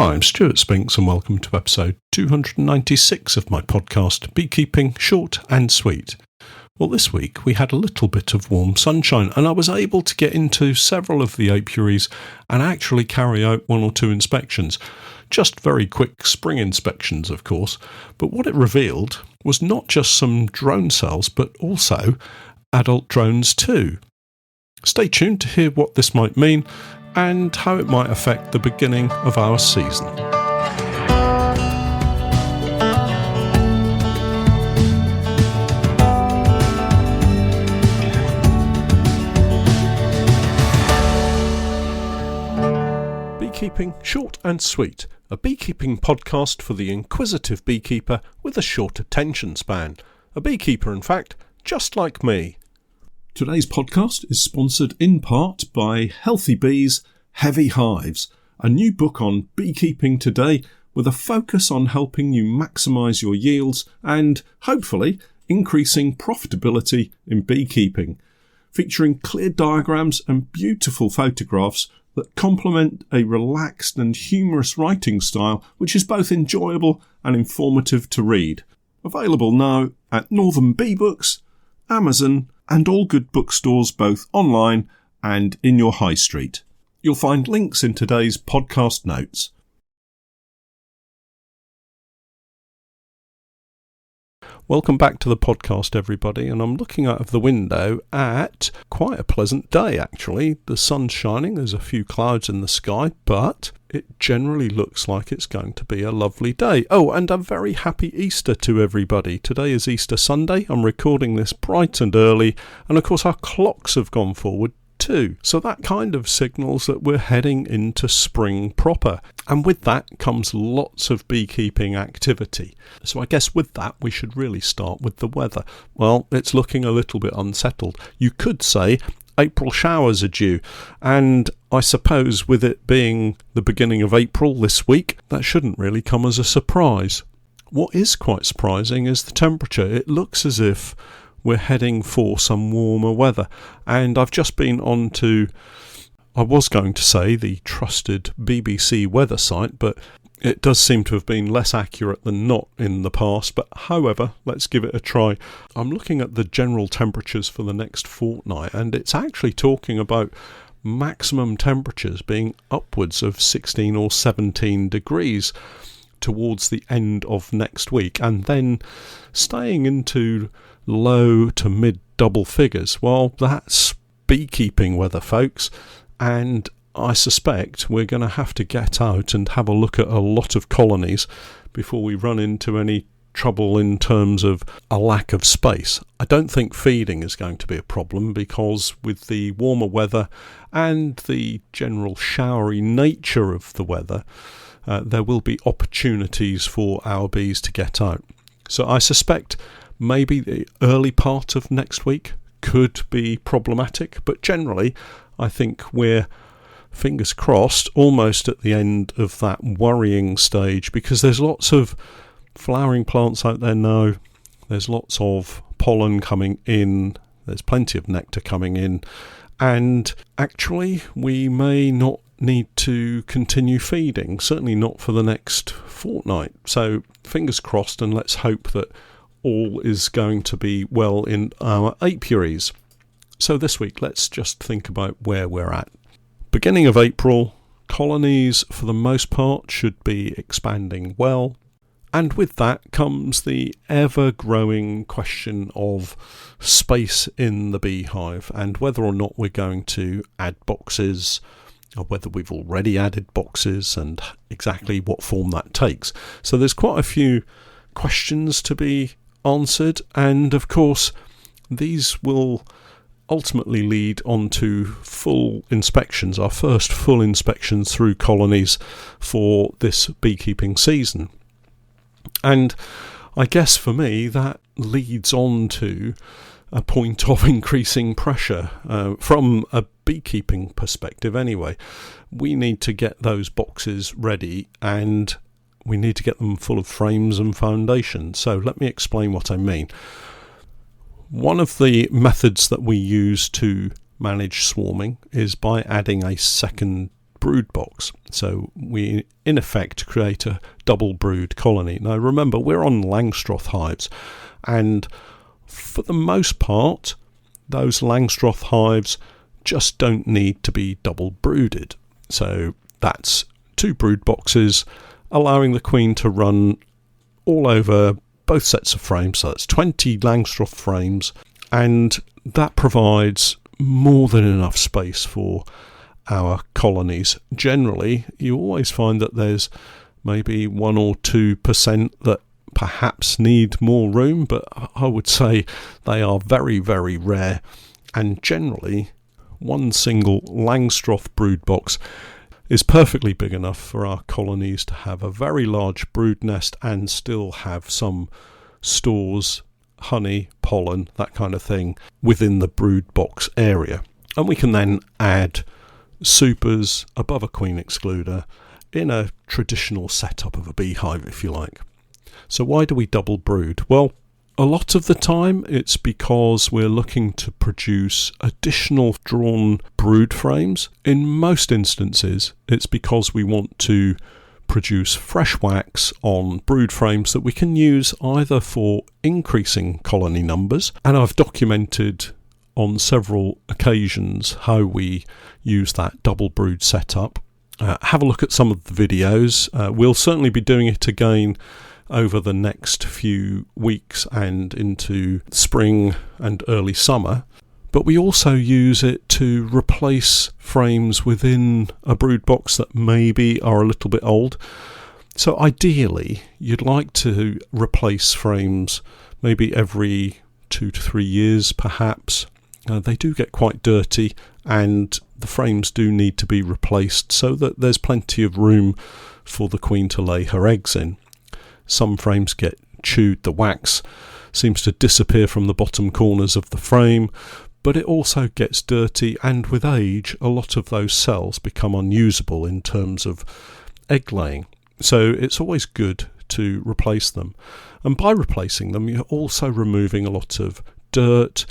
Hi, I'm Stewart Spinks and welcome to episode 296 of my podcast, Beekeeping Short and Sweet. Well, this week we had a little bit of warm sunshine and I was able to get into several of the apiaries and actually carry out one or two inspections. Just very quick spring inspections, of course, but what it revealed was not just some drone cells, but also adult drones too. Stay tuned to hear what this might mean and how it might affect the beginning of our season. Beekeeping Short and Sweet, a beekeeping podcast for the inquisitive beekeeper with a short attention span. A beekeeper, in fact, just like me. Today's podcast is sponsored in part by Healthy Bees, Heavy Hives, a new book on beekeeping today with a focus on helping you maximise your yields and, hopefully, increasing profitability in beekeeping, featuring clear diagrams and beautiful photographs that complement a relaxed and humorous writing style which is both enjoyable and informative to read. Available now at Northern Bee Books, Amazon and all good bookstores both online and in your high street. You'll find links in today's podcast notes. Welcome back to the podcast, everybody, and I'm looking out of the window at quite a pleasant day, actually. The sun's shining, there's a few clouds in the sky, but it generally looks like it's going to be a lovely day. Oh, and a very happy Easter to everybody. Today is Easter Sunday. I'm recording this bright and early, and of course our clocks have gone forward too. So that kind of signals that we're heading into spring proper. And with that comes lots of beekeeping activity. So I guess with that we should really start with the weather. Well, it's looking a little bit unsettled. You could say April showers are due, and I suppose with it being the beginning of April this week, that shouldn't really come as a surprise. What is quite surprising is the temperature. It looks as if we're heading for some warmer weather, and I've just been on to, I was going to say the trusted BBC weather site, but it does seem to have been less accurate than not in the past, but however, let's give it a try. I'm looking at the general temperatures for the next fortnight, and it's actually talking about maximum temperatures being upwards of 16 or 17 degrees towards the end of next week, and then staying into low to mid double figures. Well, that's beekeeping weather, folks, and I suspect we're going to have to get out and have a look at a lot of colonies before we run into any trouble in terms of a lack of space. I don't think feeding is going to be a problem because with the warmer weather and the general showery nature of the weather, there will be opportunities for our bees to get out. So I suspect maybe the early part of next week could be problematic, but generally I think we're, fingers crossed, almost at the end of that worrying stage, because there's lots of flowering plants out there now, there's lots of pollen coming in, there's plenty of nectar coming in, and actually we may not need to continue feeding, certainly not for the next fortnight. So fingers crossed, and let's hope that all is going to be well in our apiaries. So this week, let's just think about where we're at. Beginning of April, colonies for the most part should be expanding well. And with that comes the ever-growing question of space in the beehive and whether or not we're going to add boxes, or whether we've already added boxes and exactly what form that takes. So there's quite a few questions to be answered, and of course these will ultimately lead on to full inspections, our first full inspections through colonies for this beekeeping season. And I guess for me that leads on to a point of increasing pressure from a beekeeping perspective anyway. We need to get those boxes ready and we need to get them full of frames and foundations. So let me explain what I mean. One of the methods that we use to manage swarming is by adding a second brood box. So we, in effect, create a double brood colony. Now remember, we're on Langstroth hives, and for the most part, those Langstroth hives just don't need to be double brooded. So that's 2 brood boxes, allowing the queen to run all over both sets of frames. So that's 20 Langstroth frames, and that provides more than enough space for our colonies. Generally, you always find that there's maybe 1 or 2% that perhaps need more room, but I would say they are very, very rare, and generally one single Langstroth brood box is perfectly big enough for our colonies to have a very large brood nest and still have some stores, honey, pollen, that kind of thing within the brood box area. And we can then add supers above a queen excluder in a traditional setup of a beehive, if you like. So why do we double brood? Well, a lot of the time it's because we're looking to produce additional drawn brood frames. In most instances, it's because we want to produce fresh wax on brood frames that we can use either for increasing colony numbers, and I've documented on several occasions how we use that double brood setup. Have a look at some of the videos. We'll certainly be doing it again over the next few weeks and into spring and early summer. But we also use it to replace frames within a brood box that maybe are a little bit old. So ideally, you'd like to replace frames maybe every 2 to 3 years perhaps. They do get quite dirty, and the frames do need to be replaced so that there's plenty of room for the queen to lay her eggs in. Some frames get chewed, the wax seems to disappear from the bottom corners of the frame, but it also gets dirty, and with age a lot of those cells become unusable in terms of egg laying. So it's always good to replace them, and by replacing them you're also removing a lot of dirt.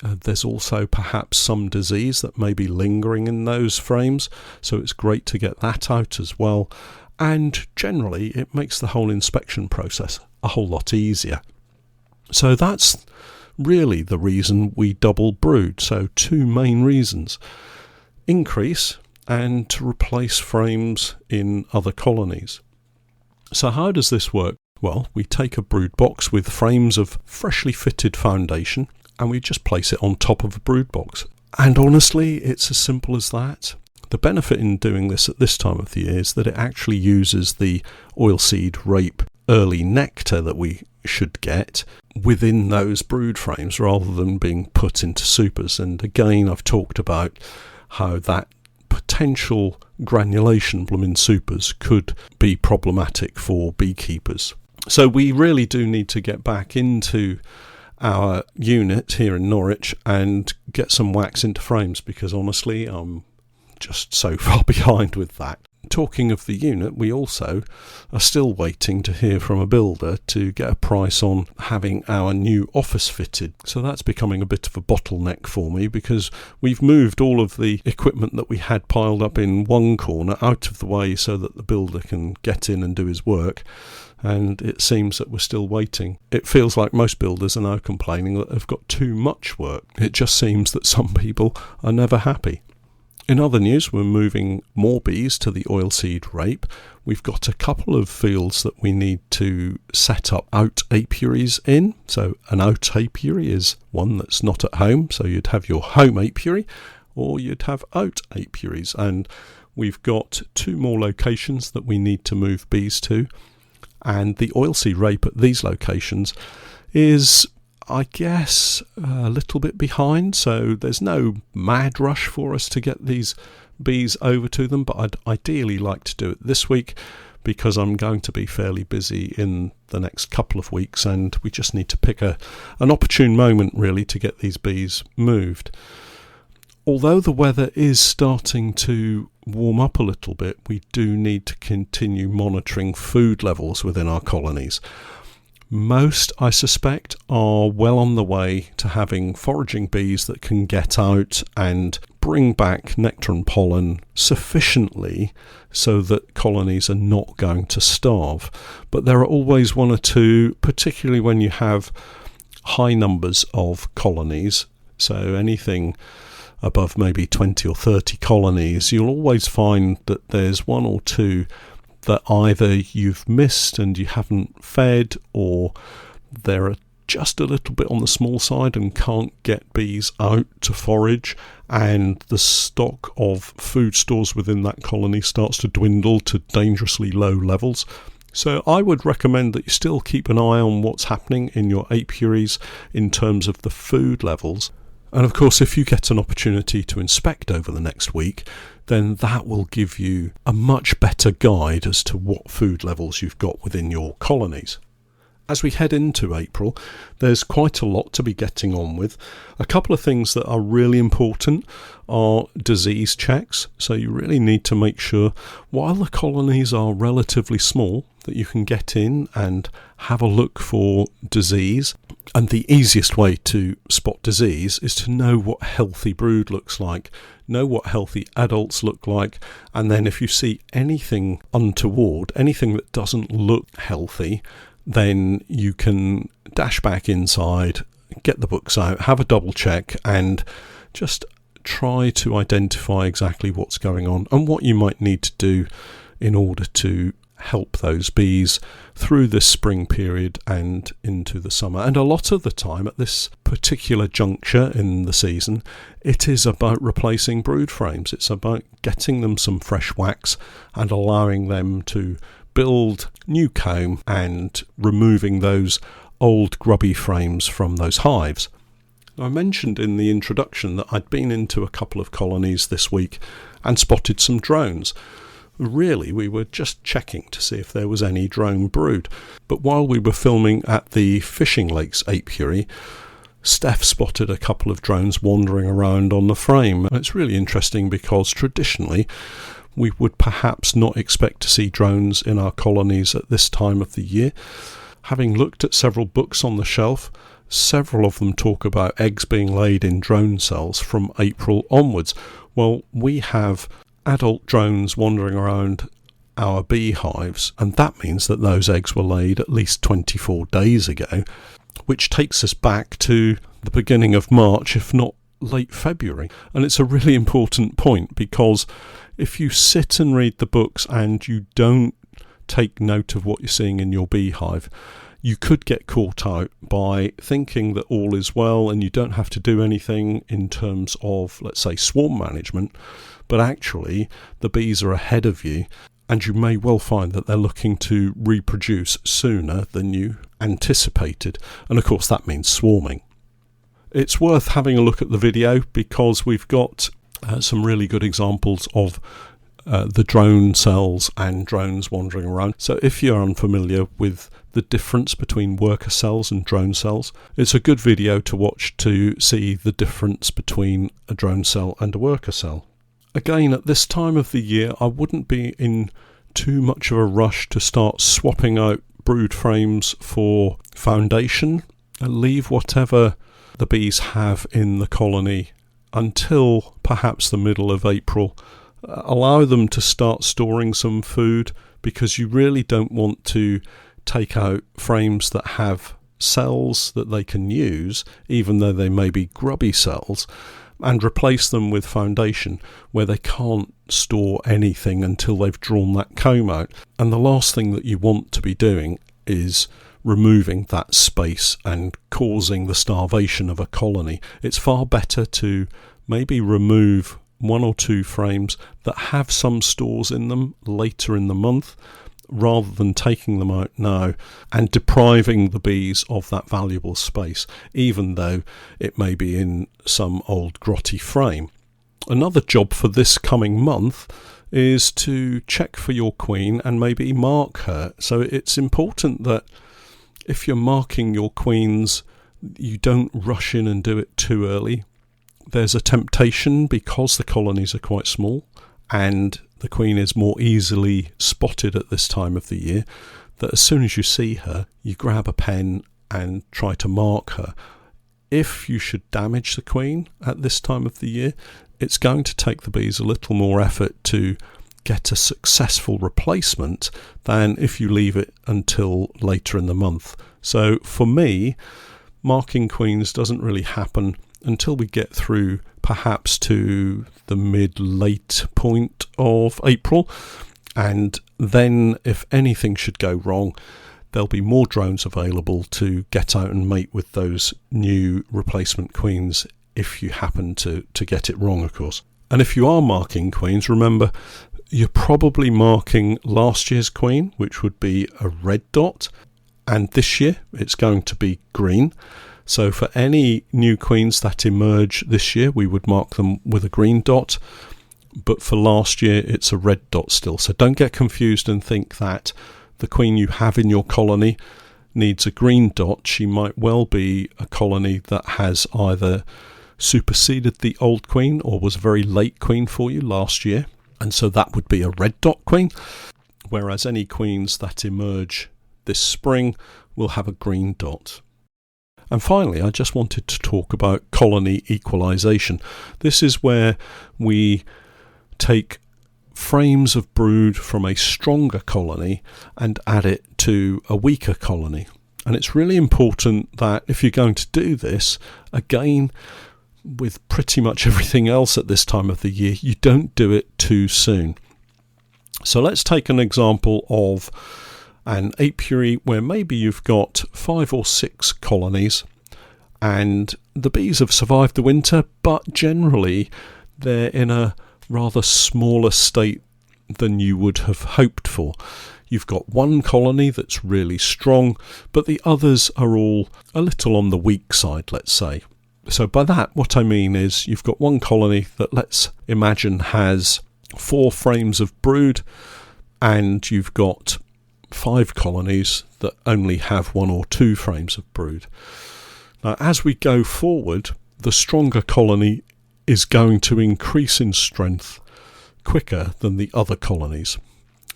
There's also perhaps some disease that may be lingering in those frames, so it's great to get that out as well. And generally it makes the whole inspection process a whole lot easier. So that's really the reason we double brood. So 2 main reasons: increase and to replace frames in other colonies. So how does this work? Well, we take a brood box with frames of freshly fitted foundation and we just place it on top of a brood box. And honestly, it's as simple as that. The benefit in doing this at this time of the year is that it actually uses the oilseed rape early nectar that we should get within those brood frames rather than being put into supers. And again, I've talked about how that potential granulation in supers could be problematic for beekeepers. So we really do need to get back into our unit here in Norwich and get some wax into frames, because honestly I'm just so far behind with that. Talking of the unit, we also are still waiting to hear from a builder to get a price on having our new office fitted. So that's becoming a bit of a bottleneck for me, because we've moved all of the equipment that we had piled up in one corner out of the way so that the builder can get in and do his work. And it seems that we're still waiting. It feels like most builders are now complaining that they've got too much work. It just seems that some people are never happy. In other news, we're moving more bees to the oilseed rape. We've got a couple of fields that we need to set up out apiaries in. So an out apiary is one that's not at home. So you'd have your home apiary or you'd have out apiaries. And we've got 2 more locations that we need to move bees to. And the oilseed rape at these locations is, I guess, a little bit behind, so there's no mad rush for us to get these bees over to them, but I'd ideally like to do it this week because I'm going to be fairly busy in the next couple of weeks, and we just need to pick an opportune moment really to get these bees moved. Although the weather is starting to warm up a little bit, we do need to continue monitoring food levels within our colonies. Most, I suspect, are well on the way to having foraging bees that can get out and bring back nectar and pollen sufficiently so that colonies are not going to starve. But there are always one or two, particularly when you have high numbers of colonies, so anything above maybe 20 or 30 colonies, you'll always find that there's one or two that either you've missed and you haven't fed, or they're just a little bit on the small side and can't get bees out to forage, and the stock of food stores within that colony starts to dwindle to dangerously low levels. So I would recommend that you still keep an eye on what's happening in your apiaries in terms of the food levels. And of course, if you get an opportunity to inspect over the next week, then that will give you a much better guide as to what food levels you've got within your colonies. As we head into April, there's quite a lot to be getting on with. A couple of things that are really important are disease checks. So you really need to make sure, while the colonies are relatively small, that you can get in and have a look for disease. And the easiest way to spot disease is to know what healthy brood looks like, know what healthy adults look like, and then if you see anything untoward, anything that doesn't look healthy, then you can dash back inside, get the books out, have a double check, and just try to identify exactly what's going on and what you might need to do in order to help those bees through this spring period and into the summer. And a lot of the time at this particular juncture in the season, it is about replacing brood frames. It's about getting them some fresh wax and allowing them to build new comb and removing those old grubby frames from those hives. I mentioned in the introduction that I'd been into a couple of colonies this week and spotted some drones. Really, we were just checking to see if there was any drone brood. But while we were filming at the Fishing Lakes apiary, Steph spotted a couple of drones wandering around on the frame. And it's really interesting because traditionally we would perhaps not expect to see drones in our colonies at this time of the year. Having looked at several books on the shelf, several of them talk about eggs being laid in drone cells from April onwards. Well, we have adult drones wandering around our beehives, and that means that those eggs were laid at least 24 days ago, which takes us back to the beginning of March, if not late February. And it's a really important point, because if you sit and read the books and you don't take note of what you're seeing in your beehive, you could get caught out by thinking that all is well and you don't have to do anything in terms of, let's say, swarm management, but actually the bees are ahead of you and you may well find that they're looking to reproduce sooner than you anticipated. And of course that means swarming. It's worth having a look at the video because we've got some really good examples of the drone cells and drones wandering around. So if you're unfamiliar with the difference between worker cells and drone cells, it's a good video to watch to see the difference between a drone cell and a worker cell. Again, at this time of the year, I wouldn't be in too much of a rush to start swapping out brood frames for foundation. Leave whatever the bees have in the colony until perhaps the middle of April. Allow them to start storing some food, because you really don't want to take out frames that have cells that they can use, even though they may be grubby cells, and replace them with foundation where they can't store anything until they've drawn that comb out. And the last thing that you want to be doing is removing that space and causing the starvation of a colony. It's far better to maybe remove one or two frames that have some stores in them later in the month, rather than taking them out now and depriving the bees of that valuable space, even though it may be in some old grotty frame. Another job for this coming month is to check for your queen and maybe mark her. So it's important that if you're marking your queens, you don't rush in and do it too early. There's a temptation, because the colonies are quite small and the queen is more easily spotted at this time of the year, that as soon as you see her, you grab a pen and try to mark her. if you should damage the queen at this time of the year, it's going to take the bees a little more effort to get a successful replacement than if you leave it until later in the month. So for me, marking queens doesn't really happen until we get through perhaps to the mid-late point of April. And then if anything should go wrong, there'll be more drones available to get out and mate with those new replacement queens if you happen to get it wrong, of course. And if you are marking queens, remember, you're probably marking last year's queen, which would be a red dot, and this year it's going to be green. So for any new queens that emerge this year, we would mark them with a green dot, but for last year it's a red dot still. So don't get confused and think that the queen you have in your colony needs a green dot. She might well be a colony that has either superseded the old queen or was a very late queen for you last year, and so that would be a red dot queen, whereas any queens that emerge this spring will have a green dot. And finally, I just wanted to talk about colony equalisation. This is where we take frames of brood from a stronger colony and add it to a weaker colony. And it's really important that if you're going to do this, again, with pretty much everything else at this time of the year, you don't do it too soon. So let's take an example of an apiary where maybe you've got 5 or 6 colonies and the bees have survived the winter, but generally they're in a rather smaller state than you would have hoped for. You've got one colony that's really strong, but the others are all a little on the weak side, let's say. So by that, what I mean is you've got one colony that, let's imagine, has 4 frames of brood, and you've got 5 colonies that only have 1 or 2 frames of brood. Now, as we go forward, the stronger colony is going to increase in strength quicker than the other colonies.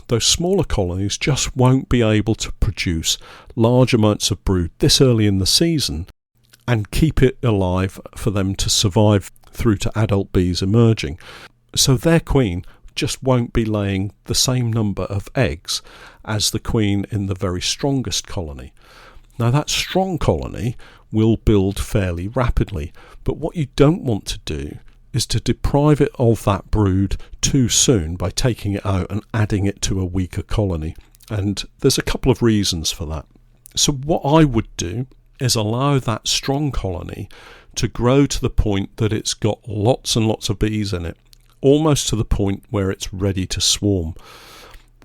Those smaller colonies just won't be able to produce large amounts of brood this early in the season and keep it alive for them to survive through to adult bees emerging. So their queen just won't be laying the same number of eggs as the queen in the very strongest colony. Now, that strong colony will build fairly rapidly, but what you don't want to do is to deprive it of that brood too soon by taking it out and adding it to a weaker colony. And there's a couple of reasons for that. So what I would do is allow that strong colony to grow to the point that it's got lots and lots of bees in it, almost to the point where it's ready to swarm.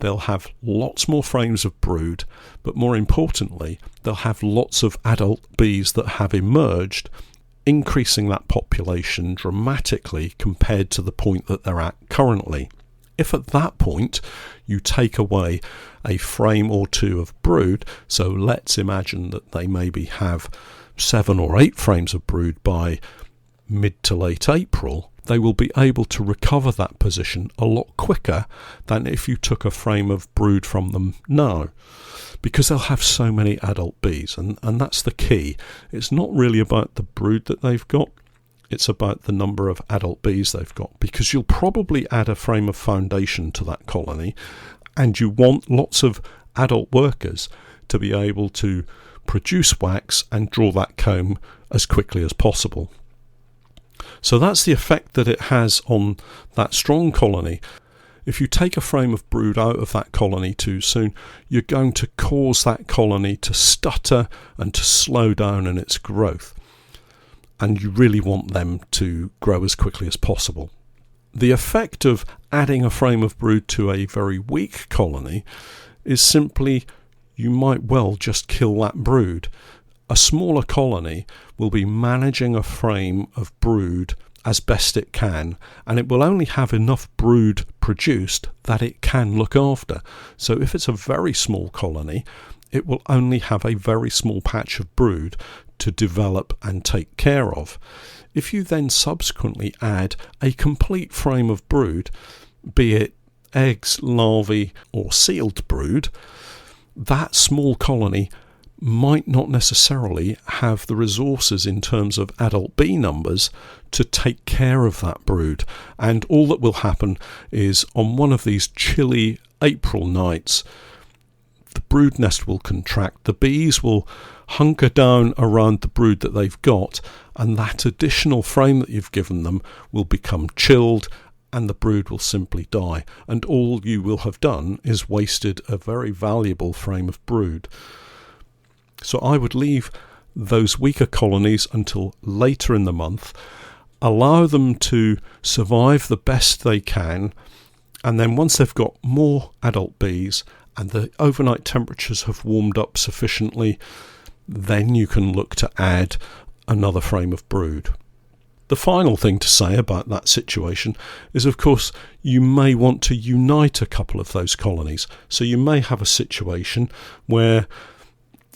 They'll have lots more frames of brood, but more importantly, they'll have lots of adult bees that have emerged, increasing that population dramatically compared to the point that they're at currently. If at that point you take away a frame or 2 of brood, so let's imagine that they maybe have 7 or 8 frames of brood by mid to late April, they will be able to recover that position a lot quicker than if you took a frame of brood from them now, because they'll have so many adult bees, and that's the key. It's not really about the brood that they've got, it's about the number of adult bees they've got, because you'll probably add a frame of foundation to that colony, and you want lots of adult workers to be able to produce wax and draw that comb as quickly as possible. So that's the effect that it has on that strong colony. If you take a frame of brood out of that colony too soon, you're going to cause that colony to stutter and to slow down in its growth. And you really want them to grow as quickly as possible. The effect of adding a frame of brood to a very weak colony is simply you might well just kill that brood. A smaller colony will be managing a frame of brood as best it can, and it will only have enough brood produced that it can look after. So if it's a very small colony, it will only have a very small patch of brood to develop and take care of. If you then subsequently add a complete frame of brood, be it eggs, larvae or sealed brood, that small colony might not necessarily have the resources in terms of adult bee numbers to take care of that brood. And all that will happen is on one of these chilly April nights, the brood nest will contract, the bees will hunker down around the brood that they've got, and that additional frame that you've given them will become chilled, and the brood will simply die. And all you will have done is wasted a very valuable frame of brood. So I would leave those weaker colonies until later in the month, allow them to survive the best they can, and then once they've got more adult bees and the overnight temperatures have warmed up sufficiently, then you can look to add another frame of brood. The final thing to say about that situation is, of course, you may want to unite a couple of those colonies. So you may have a situation where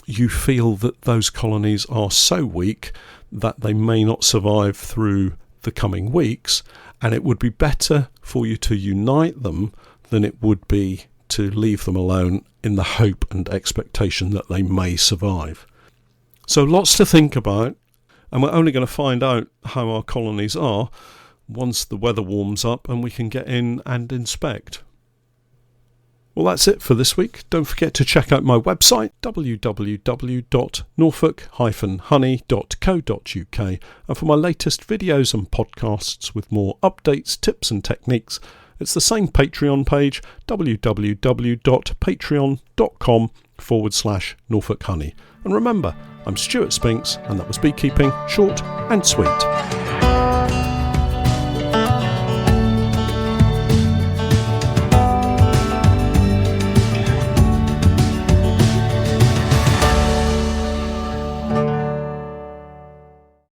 you feel that those colonies are so weak that they may not survive through the coming weeks, and it would be better for you to unite them than it would be to leave them alone in the hope and expectation that they may survive. So lots to think about, and we're only going to find out how our colonies are once the weather warms up and we can get in and inspect. Well, that's it for this week. Don't forget to check out my website, www.norfolk-honey.co.uk, and for my latest videos and podcasts with more updates, tips and techniques, it's the same Patreon page, www.patreon.com/Norfolk Honey. And remember, I'm Stewart Spinks, and that was Beekeeping Short and Sweet.